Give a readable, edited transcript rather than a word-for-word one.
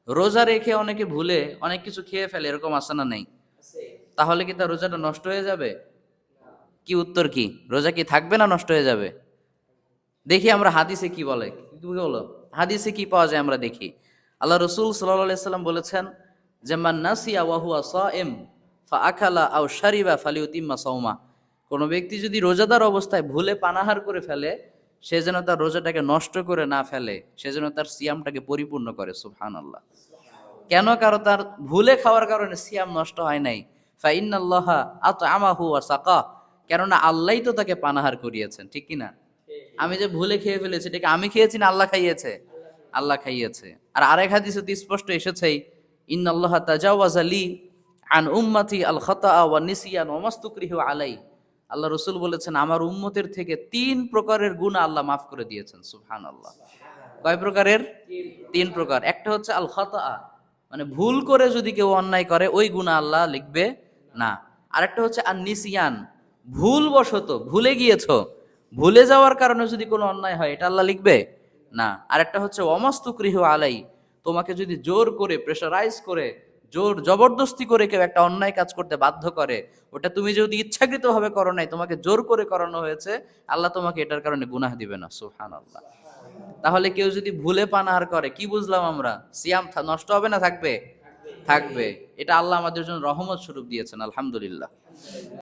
রোজা রেখে অনেকে ভুলে অনেক কিছু খেয়ে ফেলে, এরকম আছে না নাই? তাহলে কি তার রোজাটা নষ্ট হয়ে যাবে? কি উত্তর কি? রোজা কি থাকবে না নষ্ট হয়ে যাবে? দেখি আমরা হাদিসে কি বলে, তুমি বলো হাদিসে কি পাওয়া যায় আমরা দেখি। আল্লাহ রসুল সাল্লাল্লাহু আলাইহি সাল্লাম বলেছেন যে মান নাসিয়া ওয়া হুয়া সাইম ফা আকালা আও শারিবা ফালিউতিম্মা সাওমা। কোন ব্যক্তি যদি রোজাদার অবস্থায় ভুলে পানাহার করে ফেলে, সে যেন তার রোজাটাকে নষ্ট করে না ফেলে, সে যেন তার সিয়ামটাকে পরিপূর্ণ করে। সুবহানাল্লাহ। কেন? কারণ তার ভুলে খাওয়ার কারণে সিয়াম নষ্ট হয় নাই। ফা ইন্নাল্লাহা আতআমাহু ওয়া সাকা, কেননা আল্লাহই তো তাকে পানাহার করিয়েছেন, ঠিক কি না? আমি যে ভুলে খেয়ে ফেলেছি, এটাকে আমি খেয়েছি না আল্লাহ খাইয়েছে? আল্লাহ খাইয়েছে। আর আরেক হাদিসে তো স্পষ্ট এসেছেই, ইন্নাল্লাহা তাজাওয়াজা লি আন উম্মতি আল খাতা ওয়া নিসিয়ান ওয়া মাস্তুকরিহু আলাই। আল্লাহ রাসূল বলেছেন আমার উম্মতের থেকে 3 প্রকারের গুনাহ আল্লাহ মাফ করে দিয়েছেন। সুবহানাল্লাহ। কয় প্রকারের? 3 প্রকার। একটা হচ্ছে আল খাতা, মানে ভুল করে যদি কেউ অন্যায় করে ওই গুনাহ আল্লাহ লিখবে না। আরেকটা হচ্ছে আর নিসিয়ান, ভুলবশত ভুলে গিয়েছো, ভুলে যাওয়ার কারণে যদি কোনো অন্যায় হয় এটা আল্লাহ লিখবে না। আরেকটা হচ্ছে ওয়ামাস্তুকরিহু আলাই, তোমাকে যদি জোর করে প্রেশারাইজ করে জোর জবরদস্তি করে কেউ একটা অন্যায় কাজ করতে বাধ্য করে, ওটা তুমি যদি ইচ্ছাকৃতভাবে করো নাই, তোমাকে জোর করে করানো হয়েছে, আল্লাহ তোমাকে এটার কারণে গুনাহ দিবে না। সুবহানাল্লাহ। তাহলে কেউ যদি ভুলে পানাহার করে, কি বুঝলাম আমরা? সিয়াম নষ্ট হবে না থাকবে? থাকবে। এটা আল্লাহ আমাদের জন্য রহমত স্বরূপ দিয়েছেন, আলহামদুলিল্লাহ।